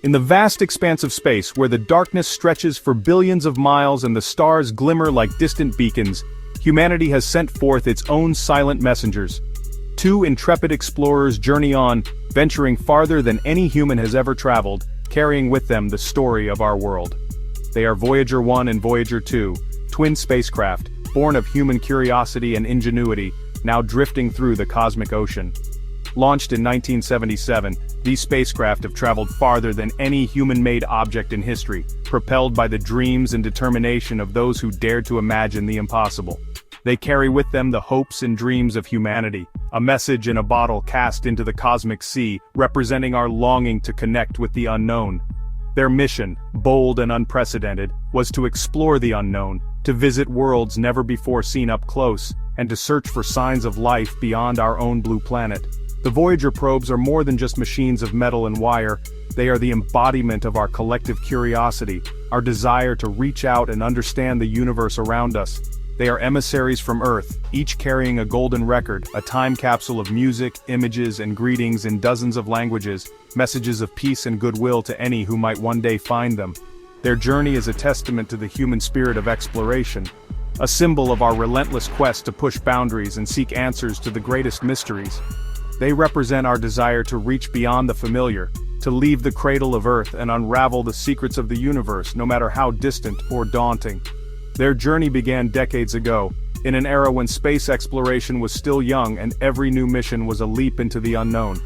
In the vast expanse of space, where the darkness stretches for billions of miles and the stars glimmer like distant beacons, humanity has sent forth its own silent messengers. Two intrepid explorers journey on, venturing farther than any human has ever traveled, carrying with them the story of our world. They are Voyager 1 and Voyager 2, twin spacecraft, born of human curiosity and ingenuity, now drifting through the cosmic ocean. Launched in 1977, these spacecraft have traveled farther than any human-made object in history, propelled by the dreams and determination of those who dared to imagine the impossible. They carry with them the hopes and dreams of humanity, a message in a bottle cast into the cosmic sea, representing our longing to connect with the unknown. Their mission, bold and unprecedented, was to explore the unknown, to visit worlds never before seen up close, and to search for signs of life beyond our own blue planet. The Voyager probes are more than just machines of metal and wire. They are the embodiment of our collective curiosity, our desire to reach out and understand the universe around us. They are emissaries from Earth, each carrying a golden record, a time capsule of music, images, and greetings in dozens of languages, messages of peace and goodwill to any who might one day find them. Their journey is a testament to the human spirit of exploration, a symbol of our relentless quest to push boundaries and seek answers to the greatest mysteries. They represent our desire to reach beyond the familiar, to leave the cradle of Earth and unravel the secrets of the universe, no matter how distant or daunting. Their journey began decades ago, in an era when space exploration was still young and every new mission was a leap into the unknown.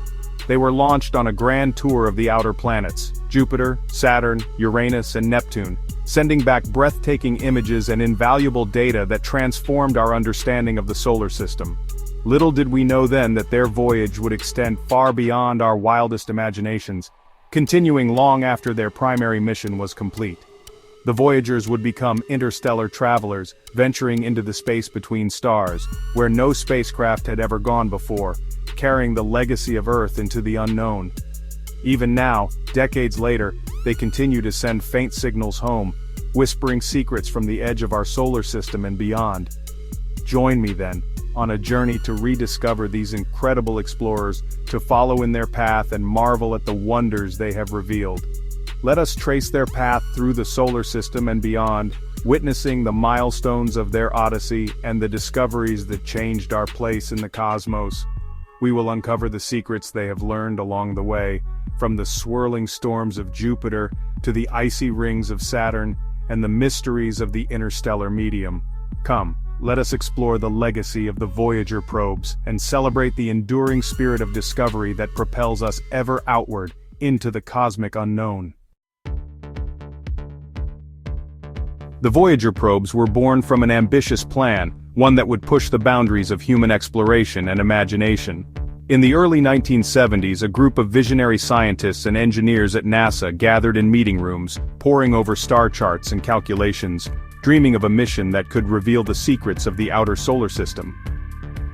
They were launched on a grand tour of the outer planets, Jupiter, Saturn, Uranus, and Neptune, sending back breathtaking images and invaluable data that transformed our understanding of the solar system. Little did we know then that their voyage would extend far beyond our wildest imaginations, continuing long after their primary mission was complete. The Voyagers would become interstellar travelers, venturing into the space between stars, where no spacecraft had ever gone before, carrying the legacy of Earth into the unknown. Even now, decades later, they continue to send faint signals home, whispering secrets from the edge of our solar system and beyond. Join me then, on a journey to rediscover these incredible explorers, to follow in their path and marvel at the wonders they have revealed. Let us trace their path through the solar system and beyond, witnessing the milestones of their odyssey and the discoveries that changed our place in the cosmos. We will uncover the secrets they have learned along the way, from the swirling storms of Jupiter to the icy rings of Saturn and the mysteries of the interstellar medium. Come, let us explore the legacy of the Voyager probes and celebrate the enduring spirit of discovery that propels us ever outward into the cosmic unknown. The Voyager probes were born from an ambitious plan, one that would push the boundaries of human exploration and imagination. In the early 1970s, a group of visionary scientists and engineers at NASA gathered in meeting rooms, poring over star charts and calculations, dreaming of a mission that could reveal the secrets of the outer solar system.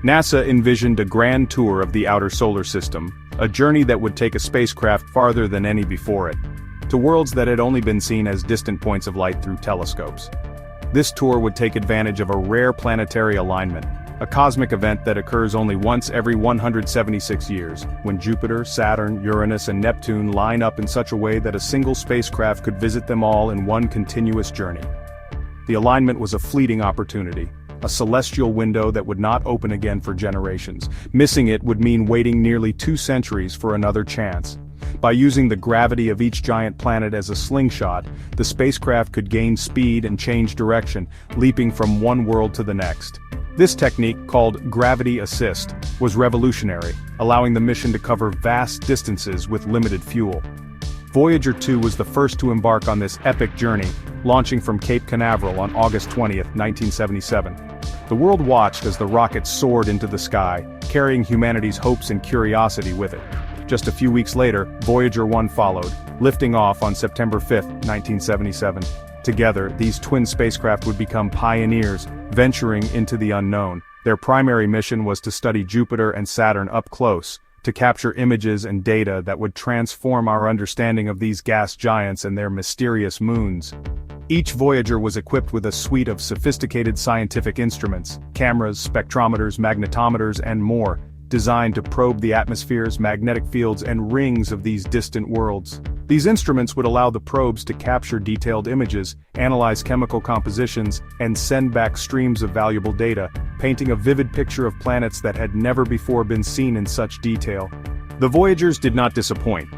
NASA envisioned a grand tour of the outer solar system, a journey that would take a spacecraft farther than any before it, to worlds that had only been seen as distant points of light through telescopes. This tour would take advantage of a rare planetary alignment, a cosmic event that occurs only once every 176 years, when Jupiter, Saturn, Uranus, and Neptune line up in such a way that a single spacecraft could visit them all in one continuous journey. The alignment was a fleeting opportunity, a celestial window that would not open again for generations. Missing it would mean waiting nearly 2 centuries for another chance. By using the gravity of each giant planet as a slingshot, the spacecraft could gain speed and change direction, leaping from one world to the next. This technique, called gravity assist, was revolutionary, allowing the mission to cover vast distances with limited fuel. Voyager 2 was the first to embark on this epic journey, launching from Cape Canaveral on August 20, 1977. The world watched as the rocket soared into the sky, carrying humanity's hopes and curiosity with it. Just a few weeks later, Voyager 1 followed, lifting off on September 5, 1977. Together, these twin spacecraft would become pioneers, venturing into the unknown. Their primary mission was to study Jupiter and Saturn up close, to capture images and data that would transform our understanding of these gas giants and their mysterious moons. Each Voyager was equipped with a suite of sophisticated scientific instruments, cameras, spectrometers, magnetometers, and more, designed to probe the atmospheres, magnetic fields, and rings of these distant worlds. These instruments would allow the probes to capture detailed images, analyze chemical compositions, and send back streams of valuable data, painting a vivid picture of planets that had never before been seen in such detail. The Voyagers did not disappoint.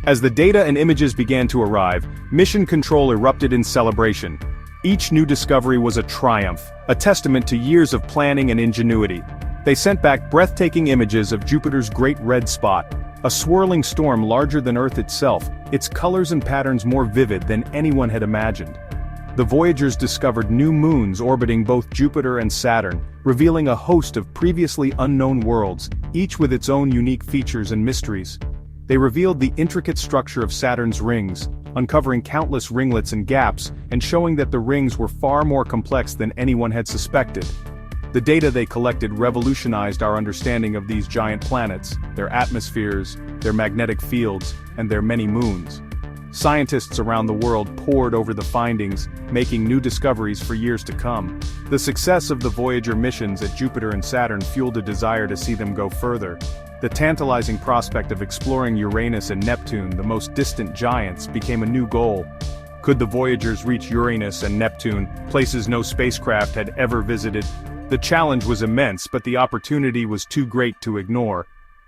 As the data and images began to arrive, Mission Control erupted in celebration. Each new discovery was a triumph, a testament to years of planning and ingenuity. They sent back breathtaking images of Jupiter's Great Red Spot, a swirling storm larger than Earth itself, its colors and patterns more vivid than anyone had imagined. The Voyagers discovered new moons orbiting both Jupiter and Saturn, revealing a host of previously unknown worlds, each with its own unique features and mysteries. They revealed the intricate structure of Saturn's rings, uncovering countless ringlets and gaps, and showing that the rings were far more complex than anyone had suspected. The data they collected revolutionized our understanding of these giant planets, their atmospheres, their magnetic fields, and their many moons. Scientists around the world pored over the findings, making new discoveries for years to come. The success of the Voyager missions at Jupiter and Saturn fueled a desire to see them go further. The tantalizing prospect of exploring Uranus and Neptune, the most distant giants, became a new goal. Could the Voyagers reach Uranus and Neptune, places no spacecraft had ever visited? The challenge was immense, but the opportunity was too great to ignore.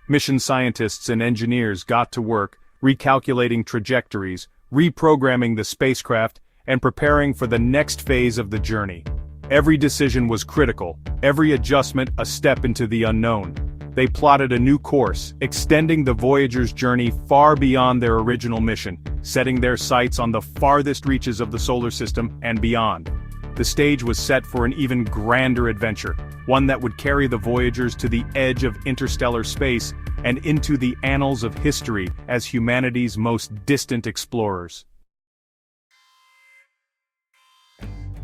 Mission scientists and engineers got to work, recalculating trajectories, reprogramming the spacecraft, and preparing for the next phase of the journey. Every decision was critical, every adjustment a step into the unknown. They plotted a new course, extending the Voyager's journey far beyond their original mission, setting their sights on the farthest reaches of the solar system and beyond. The stage was set for an even grander adventure, one that would carry the Voyagers to the edge of interstellar space and into the annals of history as humanity's most distant explorers.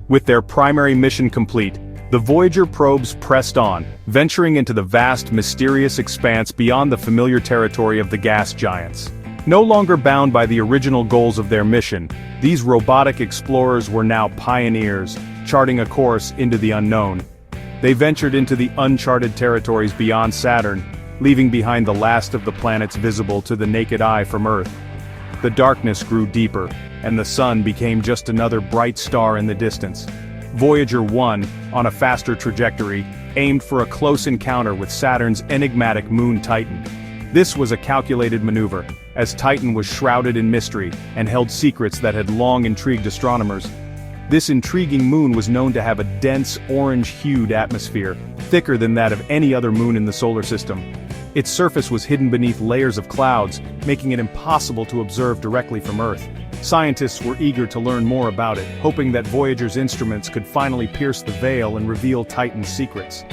With their primary mission complete, the Voyager probes pressed on, venturing into the vast, mysterious expanse beyond the familiar territory of the gas giants. No longer bound by the original goals of their mission, these robotic explorers were now pioneers, charting a course into the unknown. They ventured into the uncharted territories beyond Saturn, leaving behind the last of the planets visible to the naked eye from Earth. The darkness grew deeper, and the sun became just another bright star in the distance. Voyager 1, on a faster trajectory, aimed for a close encounter with Saturn's enigmatic moon Titan. This was a calculated maneuver, as Titan was shrouded in mystery and held secrets that had long intrigued astronomers. This intriguing moon was known to have a dense, orange-hued atmosphere, thicker than that of any other moon in the solar system. Its surface was hidden beneath layers of clouds, making it impossible to observe directly from Earth. Scientists were eager to learn more about it, hoping that Voyager's instruments could finally pierce the veil and reveal Titan's secrets.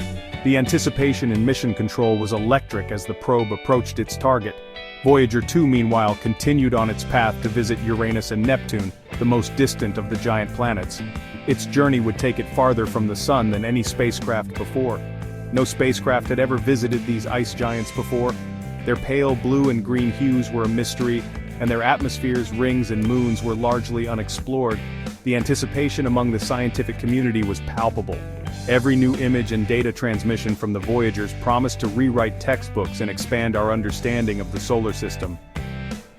The anticipation in Mission Control was electric as the probe approached its target. Voyager 2 meanwhile continued on its path to visit Uranus and Neptune, the most distant of the giant planets. Its journey would take it farther from the Sun than any spacecraft before. No spacecraft had ever visited these ice giants before. Their pale blue and green hues were a mystery, and their atmospheres, rings, and moons were largely unexplored. The anticipation among the scientific community was palpable. Every new image and data transmission from the Voyagers promised to rewrite textbooks and expand our understanding of the solar system.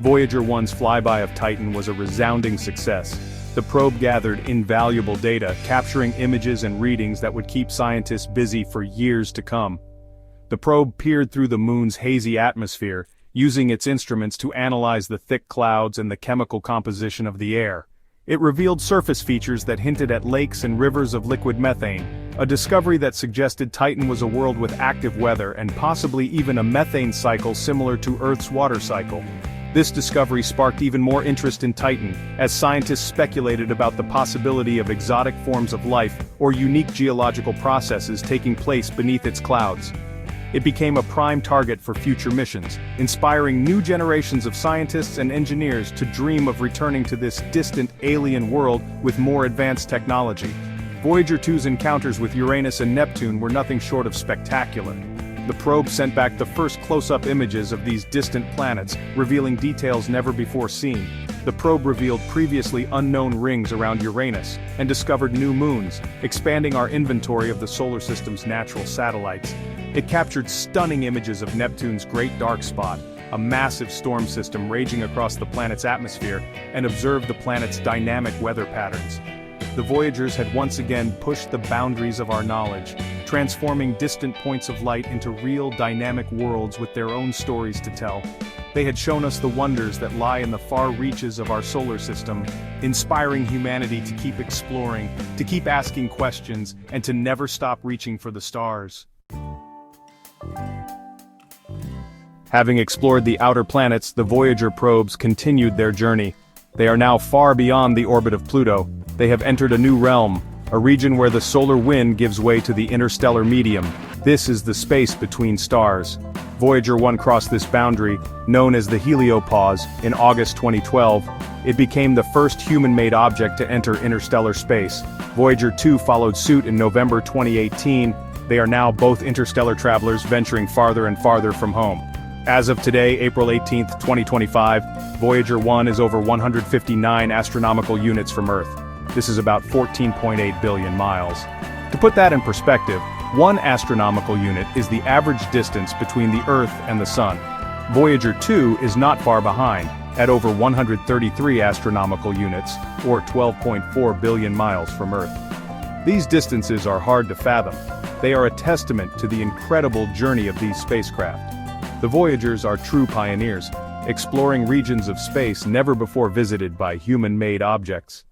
Voyager 1's flyby of Titan was a resounding success. The probe gathered invaluable data, capturing images and readings that would keep scientists busy for years to come. The probe peered through the moon's hazy atmosphere, using its instruments to analyze the thick clouds and the chemical composition of the air. It revealed surface features that hinted at lakes and rivers of liquid methane, a discovery that suggested Titan was a world with active weather and possibly even a methane cycle similar to Earth's water cycle. This discovery sparked even more interest in Titan, as scientists speculated about the possibility of exotic forms of life or unique geological processes taking place beneath its clouds. It became a prime target for future missions, inspiring new generations of scientists and engineers to dream of returning to this distant alien world with more advanced technology. Voyager 2's encounters with Uranus and Neptune were nothing short of spectacular. The probe sent back the first close-up images of these distant planets, revealing details never before seen. The probe revealed previously unknown rings around Uranus, and discovered new moons, expanding our inventory of the solar system's natural satellites. It captured stunning images of Neptune's great dark spot, a massive storm system raging across the planet's atmosphere, and observed the planet's dynamic weather patterns. The Voyagers had once again pushed the boundaries of our knowledge, transforming distant points of light into real dynamic worlds with their own stories to tell. They had shown us the wonders that lie in the far reaches of our solar system, inspiring humanity to keep exploring, to keep asking questions, and to never stop reaching for the stars. Having explored the outer planets, the Voyager probes continued their journey. They are now far beyond the orbit of Pluto. They have entered a new realm, a region where the solar wind gives way to the interstellar medium. This is the space between stars. Voyager 1 crossed this boundary, known as the heliopause, in August 2012. It became the first human-made object to enter interstellar space. Voyager 2 followed suit in November 2018. They are now both interstellar travelers venturing farther and farther from home. As of today, April 18, 2025, Voyager 1 is over 159 astronomical units from Earth. This is about 14.8 billion miles. To put that in perspective, 1 astronomical unit is the average distance between the Earth and the Sun. Voyager 2 is not far behind, at over 133 astronomical units, or 12.4 billion miles from Earth. These distances are hard to fathom. They are a testament to the incredible journey of these spacecraft. The Voyagers are true pioneers, exploring regions of space never before visited by human-made objects.